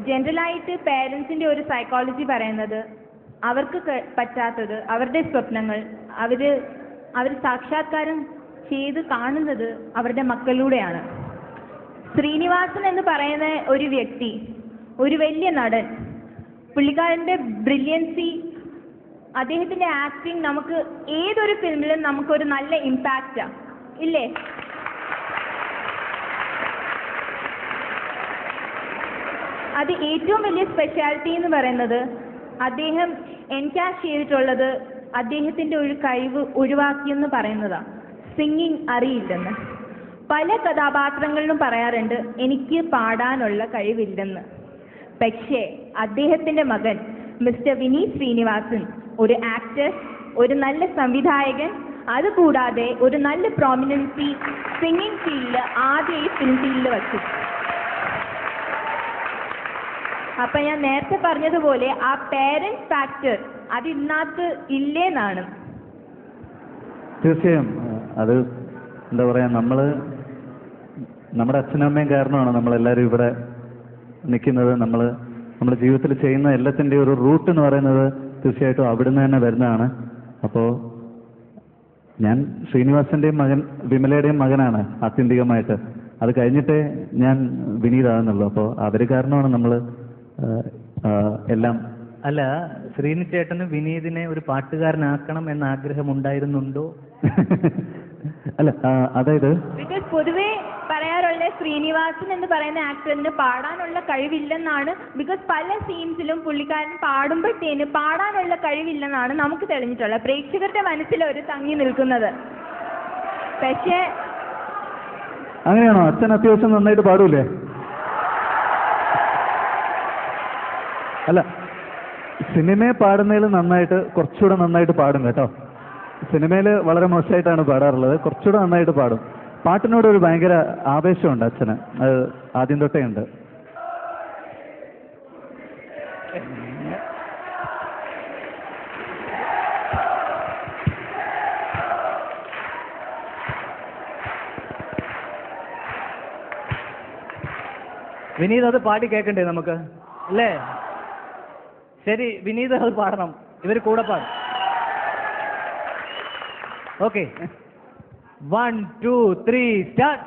ജനറലായിട്ട് പേരൻസിൻ്റെ ഒരു സൈക്കോളജി പറയുന്നത് അവർക്ക് പറ്റാത്തത് അവരുടെ സ്വപ്നങ്ങൾ അവർ സാക്ഷാത്കാരം ചെയ്ത് കാണുന്നത് അവരുടെ മക്കളിലൂടെയാണ്. ശ്രീനിവാസൻ എന്ന് പറയുന്ന ഒരു വ്യക്തി, ഒരു വലിയ നടൻ, പുള്ളിക്കാരൻ്റെ ബ്രില്യൻസി, അദ്ദേഹത്തിൻ്റെ ആക്ടിങ് നമുക്ക് ഏതൊരു ഫിലിമിലും നമുക്കൊരു നല്ല ഇമ്പാക്റ്റാണ് ഇല്ലേ? അത് ഏറ്റവും വലിയ സ്പെഷ്യാലിറ്റി എന്ന് പറയുന്നത് അദ്ദേഹം എൻകാഷ് ചെയ്തിട്ടുള്ളത് അദ്ദേഹത്തിൻ്റെ ഒരു കഴിവ് ഒഴിവാക്കിയെന്ന് പറയുന്നതാണ്. സിംഗിങ് അറിയില്ലെന്ന്. പല കഥാപാത്രങ്ങളിലും പറയാറുണ്ട് എനിക്ക് പാടാനുള്ള കഴിവില്ലെന്ന്. പക്ഷേ അദ്ദേഹത്തിൻ്റെ മകൻ മിസ്റ്റർ വിനീത് ശ്രീനിവാസൻ ഒരു ആക്ടർ, ഒരു നല്ല സംവിധായകൻ, അതുകൂടാതെ ഒരു നല്ല പ്രോമിനൻസി സിംഗിങ് ഫീൽഡിൽ ആദ്യം ഈ ഫിലിം ഫീൽഡിൽ വച്ചു. അപ്പം ഞാൻ നേരത്തെ പറഞ്ഞതുപോലെ ആ പേരൻസ് ഫാക്ടർ അത് ഇന്നത്തെ ഇല്ലേന്നാണ്. തീർച്ചയായും അത് എന്താ പറയുക, നമ്മുടെ അച്ഛനും അമ്മയും കാരണമാണ് നമ്മളെല്ലാവരും ഇവിടെ നിൽക്കുന്നത്. നമ്മുടെ ജീവിതത്തിൽ ചെയ്യുന്ന എല്ലാത്തിൻ്റെയും ഒരു റൂട്ട് എന്ന് പറയുന്നത് തീർച്ചയായിട്ടും അവിടുന്ന് തന്നെ വരുന്നതാണ്. അപ്പോൾ ഞാൻ ശ്രീനിവാസൻ്റെയും മകൻ വിമലയുടെയും മകനാണ് ആത്യന്തികമായിട്ട്. അത് കഴിഞ്ഞിട്ടേ ഞാൻ വിനീതാകുന്നുള്ളൂ. അപ്പോൾ അവർ കാരണമാണ് നമ്മൾ എല്ലാം. അല്ല, ശ്രീനി ചേട്ടന് വിനീതിനെ ഒരു പാട്ടുകാരനാക്കണം എന്ന ആഗ്രഹം ഉണ്ടായിരുന്നുണ്ടോ? അല്ല, അതായത് ബിക്കോസ് പൊതുവേ പറയാറുള്ള ശ്രീനിവാസൻ എന്ന് പറയുന്ന ആക്ടറിന് പാടാനുള്ള കഴിവില്ലെന്നാണ്. ബിക്കോസ് പല സീൻസിലും പുള്ളിക്കാരൻ പാടുമ്പോഴത്തേന് പാടാനുള്ള കഴിവില്ലെന്നാണ് നമുക്ക് തെളിഞ്ഞിട്ടുള്ളത്, പ്രേക്ഷകരുടെ മനസ്സിൽ ഒരു തങ്ങി നിൽക്കുന്നത്. പക്ഷേ അങ്ങനെയാണോ? അച്ഛൻ അത്യാവശ്യം നന്നായിട്ട് പാടൂലേ? അല്ല, സിനിമയെ പാടുന്നതിൽ കുറച്ചുകൂടെ നന്നായിട്ട് പാടും കേട്ടോ. സിനിമയിൽ വളരെ മോശമായിട്ടാണ് പാടാറുള്ളത്, കുറച്ചുകൂടെ നന്നായിട്ട് പാടും. പാട്ടിനോട് ഒരു ഭയങ്കര ആവേശമുണ്ട് അച്ഛന്, അത് ആദ്യം തൊട്ടേ ഉണ്ട്. വിനീത് അത് പാടി കേൾക്കണ്ടേ നമുക്ക്, അല്ലേ? ശരി, വിനീത് അത് പാടണം, ഇവർ കൂടെ പാടും. Okay, 1 2 3 start.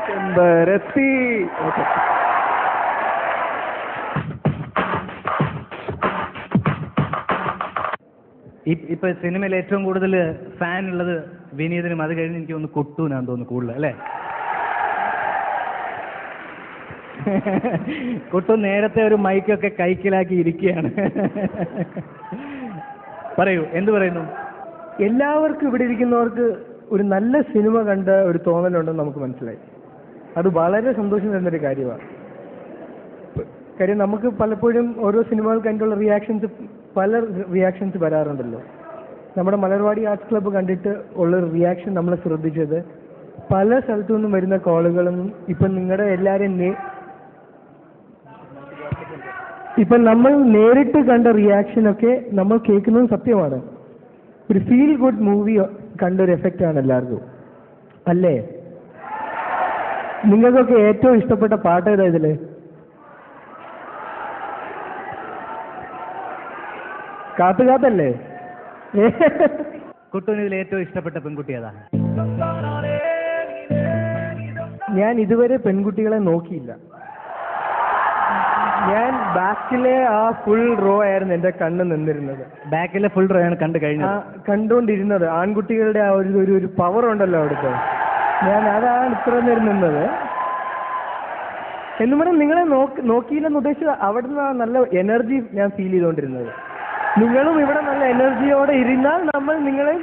ചെമ്പരത്തി. ഇപ്പൊ സിനിമയിൽ ഏറ്റവും കൂടുതൽ ഫാൻ ഉള്ളത് വിനീതിനും, അത് കഴിഞ്ഞ് എനിക്ക് ഒന്ന് കൊട്ടൂനാന്ന് തോന്നുന്നു കൂടുതൽ, അല്ലേ? കൊട്ടു നേരത്തെ ഒരു മൈക്കൊക്കെ കൈക്കലാക്കി ഇരിക്കുകയാണ്. പറയൂ, എന്ത് പറയുന്നു? എല്ലാവർക്കും ഇവിടെ ഇരിക്കുന്നവർക്ക് ഒരു നല്ല സിനിമ കണ്ട ഒരു തോന്നലുണ്ടെന്ന് നമുക്ക് മനസ്സിലായി. അത് വളരെ സന്തോഷം തരുന്നൊരു കാര്യമാണ്. കാര്യം നമുക്ക് പലപ്പോഴും ഓരോ സിനിമകൾ കണ്ടുള്ള പല റിയാക്ഷൻസ് വരാറുണ്ടല്ലോ. നമ്മുടെ മലർവാടി ആർട്സ് ക്ലബ്ബ് കണ്ടിട്ട് ഉള്ളൊരു റിയാക്ഷൻ നമ്മൾ ശ്രദ്ധിച്ചത്, പല സ്ഥലത്തു നിന്നും വരുന്ന കോളുകളും ഇപ്പം നിങ്ങളുടെ എല്ലാവരും ഇപ്പം നമ്മൾ നേരിട്ട് കണ്ട റിയാക്ഷനൊക്കെ നമ്മൾ കേൾക്കുന്നത് സത്യമാണ്. ഒരു ഫീൽ ഗുഡ് മൂവി കണ്ടൊരു എഫക്റ്റാണ് എല്ലാവർക്കും, അല്ലേ? നിങ്ങൾക്കൊക്കെ ഏറ്റവും ഇഷ്ടപ്പെട്ട പാട്ട് ഏതാ ഇതില്? കാത്തുകാത്തല്ലേ? കുട്ടൂന് ഇതിൽ ഏറ്റവും ഇഷ്ടപ്പെട്ട പെൺകുട്ടി ഏതാ? ഞാൻ ഇതുവരെ പെൺകുട്ടികളെ നോക്കിയില്ല. ഞാൻ ബാക്കിലെ ആ ഫുൾ റോ ആയിരുന്നു എന്റെ കണ്ണ് നിന്നിരുന്നത്. ബാക്കിലെ ഫുൾ റോ ആണ് കണ്ടുകൊണ്ടിരുന്നത്. ആൺകുട്ടികളുടെ ആ ഒരു പവർ ഉണ്ടല്ലോ അവിടുത്തെ. ഞാൻ അതാണ് ഇത്ര നേരം നിന്നത്. എന്നു പറഞ്ഞാൽ നിങ്ങളെ നോക്കിയില്ലെന്ന് ഉദ്ദേശിച്ചത് അവിടുന്ന് നല്ല എനർജി ഞാൻ ഫീൽ ചെയ്തുകൊണ്ടിരുന്നത്. നിങ്ങളും ഇവിടെ നല്ല എനർജിയോടെ ഇരുന്നാൽ നമ്മൾ നിങ്ങളെ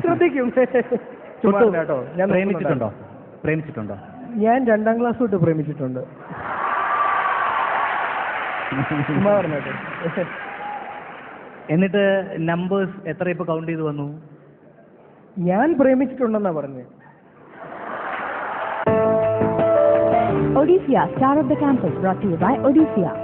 ശ്രദ്ധിക്കും. കേട്ടോ, ഞാൻ പ്രേമിച്ചിട്ടുണ്ടോ? ഞാൻ 2ാം ക്ലാസ് തൊട്ട് പ്രേമിച്ചിട്ടുണ്ട്. എന്നിട്ട് നമ്പേഴ്സ് എത്ര ഇപ്പൊ കൗണ്ട് ചെയ്ത് വന്നു? ഞാൻ പ്രേമിച്ചിട്ടുണ്ടെന്നാ പറഞ്ഞത്. Odysseus, Star of the Campus, brought to you by Odysseus.